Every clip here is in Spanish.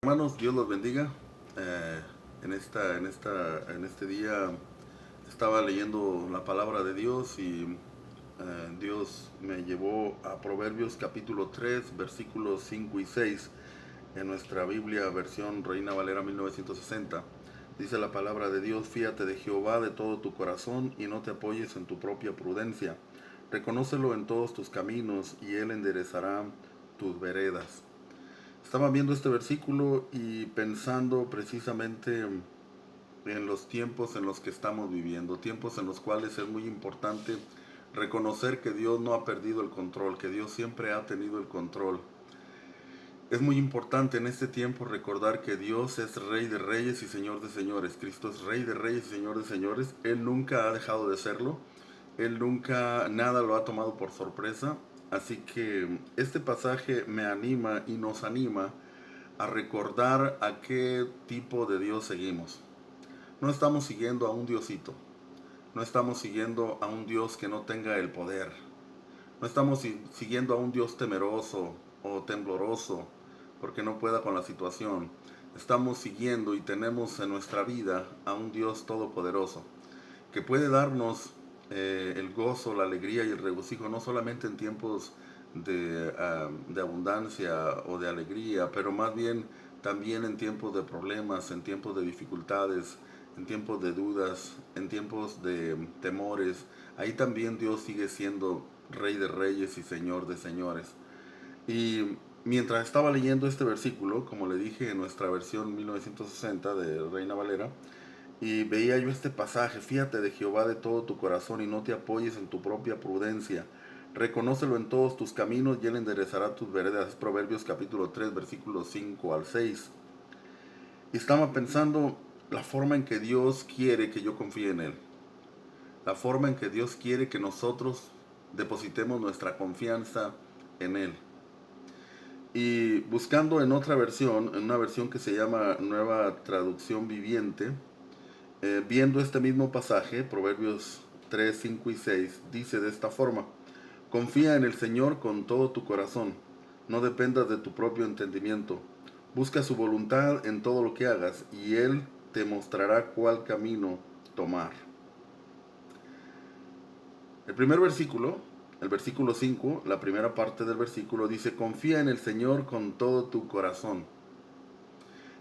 Hermanos, Dios los bendiga. Eh, en este día estaba leyendo la palabra de Dios y Dios me llevó a Proverbios capítulo 3, versículos 5 y 6 en nuestra Biblia versión Reina Valera 1960. Dice la palabra de Dios: fíate de Jehová de todo tu corazón y no te apoyes en tu propia prudencia. Reconócelo en todos tus caminos y Él enderezará tus veredas. Estaba viendo este versículo y pensando precisamente en los tiempos en los que estamos viviendo, tiempos en los cuales es muy importante reconocer que Dios no ha perdido el control, que Dios siempre ha tenido el control. Es muy importante en este tiempo recordar que Dios es Rey de Reyes y Señor de Señores. Cristo es Rey de Reyes y Señor de Señores. Él nunca ha dejado de serlo. Él nunca, nada lo ha tomado por sorpresa. Así que este pasaje me anima y nos anima a recordar a qué tipo de Dios seguimos. No estamos siguiendo a un diosito, no estamos siguiendo a un Dios que no tenga el poder, no estamos siguiendo a un Dios temeroso o tembloroso porque no pueda con la situación. Estamos siguiendo y tenemos en nuestra vida a un Dios todopoderoso que puede darnos el gozo, la alegría y el regocijo, no solamente en tiempos de abundancia o de alegría, pero más bien también en tiempos de problemas, en tiempos de dificultades, en tiempos de dudas, en tiempos de temores. Ahí también Dios sigue siendo Rey de Reyes y Señor de Señores. Y mientras estaba leyendo este versículo, como le dije en nuestra versión 1960 de Reina Valera, y veía yo este pasaje: fíate de Jehová de todo tu corazón y no te apoyes en tu propia prudencia. Reconócelo en todos tus caminos y Él enderezará tus veredas. Es Proverbios capítulo 3, versículos 5 al 6. Y estaba pensando la forma en que Dios quiere que yo confíe en Él. La forma en que Dios quiere que nosotros depositemos nuestra confianza en Él. Y buscando en otra versión, en una versión que se llama Nueva Traducción Viviente, viendo este mismo pasaje, Proverbios 3, 5 y 6, dice de esta forma: confía en el Señor con todo tu corazón, no dependas de tu propio entendimiento, busca su voluntad en todo lo que hagas y Él te mostrará cuál camino tomar. El primer versículo, el versículo 5, la primera parte del versículo dice: confía en el Señor con todo tu corazón.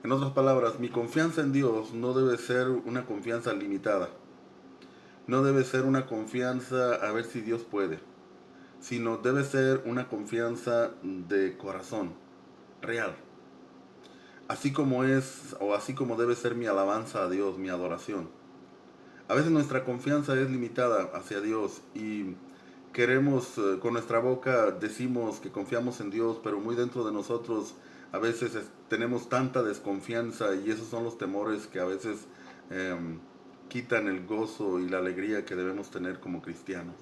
En otras palabras, mi confianza en Dios no debe ser una confianza limitada. No debe ser una confianza a ver si Dios puede, sino debe ser una confianza de corazón, real. Así como es, o así como debe ser mi alabanza a Dios, mi adoración. A veces nuestra confianza es limitada hacia Dios y queremos, con nuestra boca decimos que confiamos en Dios, pero muy dentro de nosotros a veces tenemos tanta desconfianza, y esos son los temores que a veces quitan el gozo y la alegría que debemos tener como cristianos.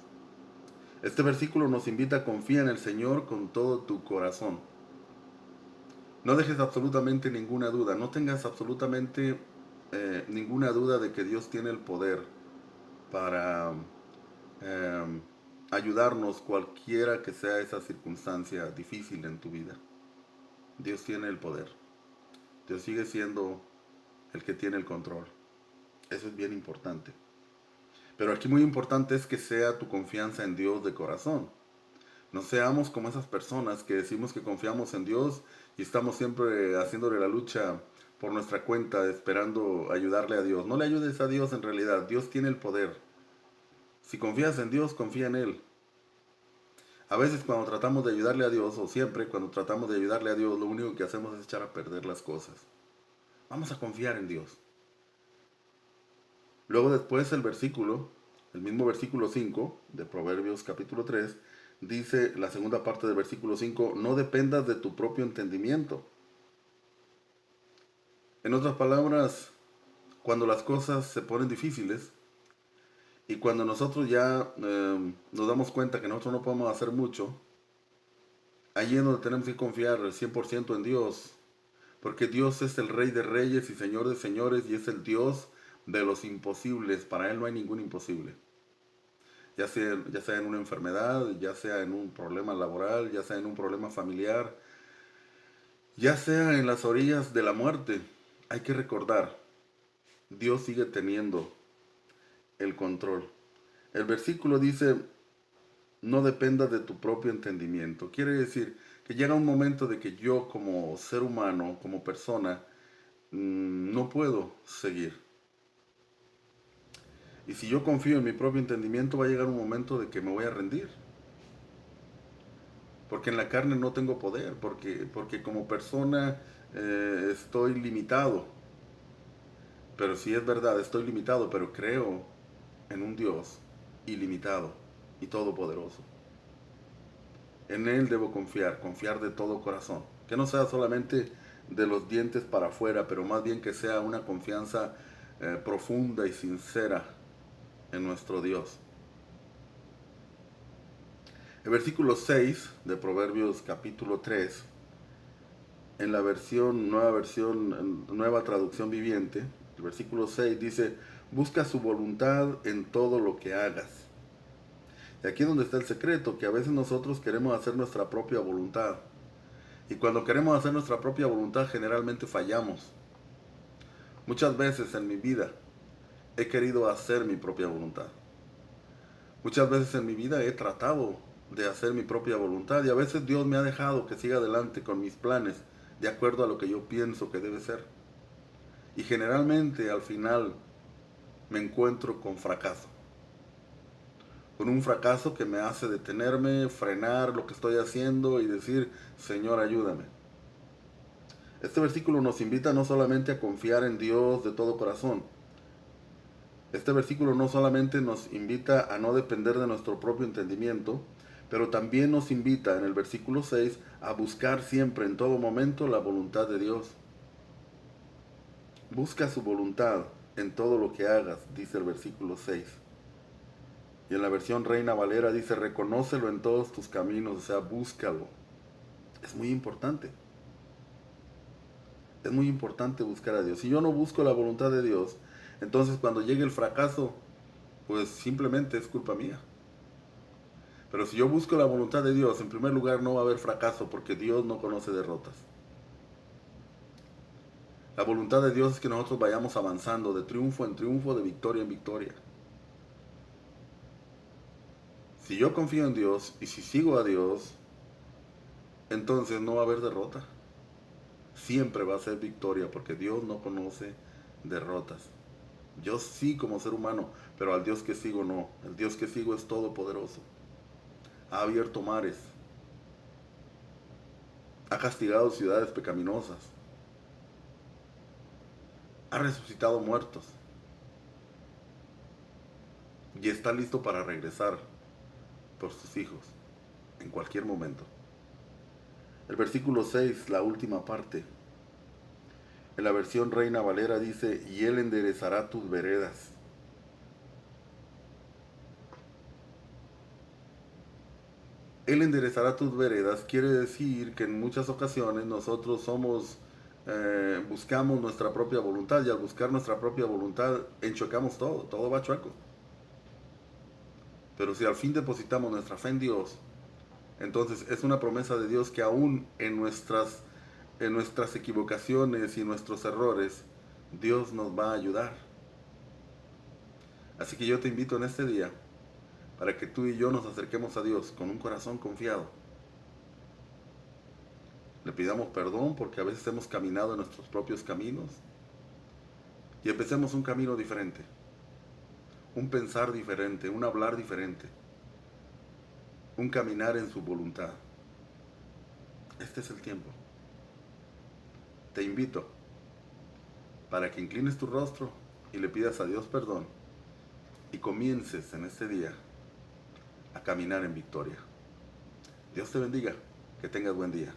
Este versículo nos invita a confiar en el Señor con todo tu corazón. No dejes absolutamente ninguna duda, no tengas absolutamente ninguna duda de que Dios tiene el poder para eh, ayudarnos cualquiera que sea esa circunstancia difícil en tu vida. Dios tiene el poder. Dios sigue siendo el que tiene el control. Eso es bien importante. Pero aquí muy importante es que sea tu confianza en Dios de corazón. No seamos como esas personas que decimos que confiamos en Dios y estamos siempre haciéndole la lucha por nuestra cuenta, esperando ayudarle a Dios. No le ayudes a Dios en realidad. Dios tiene el poder. Si confías en Dios, confía en Él. A veces cuando tratamos de ayudarle a Dios, o siempre cuando tratamos de ayudarle a Dios, lo único que hacemos es echar a perder las cosas. Vamos a confiar en Dios. Luego después el mismo versículo 5 de Proverbios capítulo 3, dice la segunda parte del versículo 5: no dependas de tu propio entendimiento. En otras palabras, cuando las cosas se ponen difíciles y cuando nosotros ya nos damos cuenta que nosotros no podemos hacer mucho, allí es donde tenemos que confiar al 100% en Dios, porque Dios es el Rey de Reyes y Señor de Señores y es el Dios de los imposibles. Para Él no hay ningún imposible. Ya sea en una enfermedad, ya sea en un problema laboral, ya sea en un problema familiar, Ya sea en las orillas de la muerte, hay que recordar, Dios sigue teniendo el control. El versículo dice, no dependas de tu propio entendimiento. Quiere decir que llega un momento de que yo como ser humano, como persona, no puedo seguir. Y si yo confío en mi propio entendimiento, va a llegar un momento de que me voy a rendir. Porque en la carne no tengo poder, porque como persona estoy limitado. Pero sí es verdad, estoy limitado, pero creo en un Dios ilimitado y todopoderoso. En Él debo confiar, confiar de todo corazón. Que no sea solamente de los dientes para afuera, pero más bien que sea una confianza profunda y sincera en nuestro Dios. El versículo 6 de Proverbios capítulo 3, en la nueva traducción viviente, el versículo 6 dice, busca su voluntad en todo lo que hagas. Y aquí es donde está el secreto, que a veces nosotros queremos hacer nuestra propia voluntad. Y cuando queremos hacer nuestra propia voluntad, generalmente fallamos. Muchas veces en mi vida he querido hacer mi propia voluntad. Muchas veces en mi vida he tratado de hacer mi propia voluntad y a veces Dios me ha dejado que siga adelante con mis planes de acuerdo a lo que yo pienso que debe ser. Y generalmente al final me encuentro con fracaso. Con un fracaso que me hace detenerme, frenar lo que estoy haciendo y decir, Señor, ayúdame. Este versículo nos invita no solamente a confiar en Dios de todo corazón. Este versículo no solamente nos invita a no depender de nuestro propio entendimiento, pero también nos invita en el versículo 6 a buscar siempre en todo momento la voluntad de Dios. Busca su voluntad en todo lo que hagas, dice el versículo 6. Y en la versión Reina Valera dice, reconócelo en todos tus caminos, o sea, búscalo. Es muy importante. Es muy importante buscar a Dios. Si yo no busco la voluntad de Dios, entonces cuando llegue el fracaso, pues simplemente es culpa mía. Pero si yo busco la voluntad de Dios, en primer lugar no va a haber fracaso porque Dios no conoce derrotas. La voluntad de Dios es que nosotros vayamos avanzando de triunfo en triunfo, de victoria en victoria. Si yo confío en Dios y si sigo a Dios, entonces no va a haber derrota. Siempre va a ser victoria porque Dios no conoce derrotas. Yo sí como ser humano, pero al Dios que sigo no. El Dios que sigo es todopoderoso. Ha abierto mares. Ha castigado ciudades pecaminosas. Ha resucitado muertos. Y está listo para regresar por sus hijos en cualquier momento. El versículo 6, la última parte, en la versión Reina Valera dice, y Él enderezará tus veredas. Él enderezará tus veredas quiere decir que en muchas ocasiones nosotros buscamos nuestra propia voluntad y al buscar nuestra propia voluntad enchocamos todo va chueco. Pero si al fin depositamos nuestra fe en Dios, entonces es una promesa de Dios que aún en nuestras equivocaciones y nuestros errores, Dios nos va a ayudar. Así que yo te invito en este día para que tú y yo nos acerquemos a Dios con un corazón confiado. Le pidamos perdón porque a veces hemos caminado en nuestros propios caminos y empecemos un camino diferente, un pensar diferente, un hablar diferente, un caminar en su voluntad. Este es el tiempo. Te invito para que inclines tu rostro y le pidas a Dios perdón y comiences en este día a caminar en victoria. Dios te bendiga, que tengas buen día.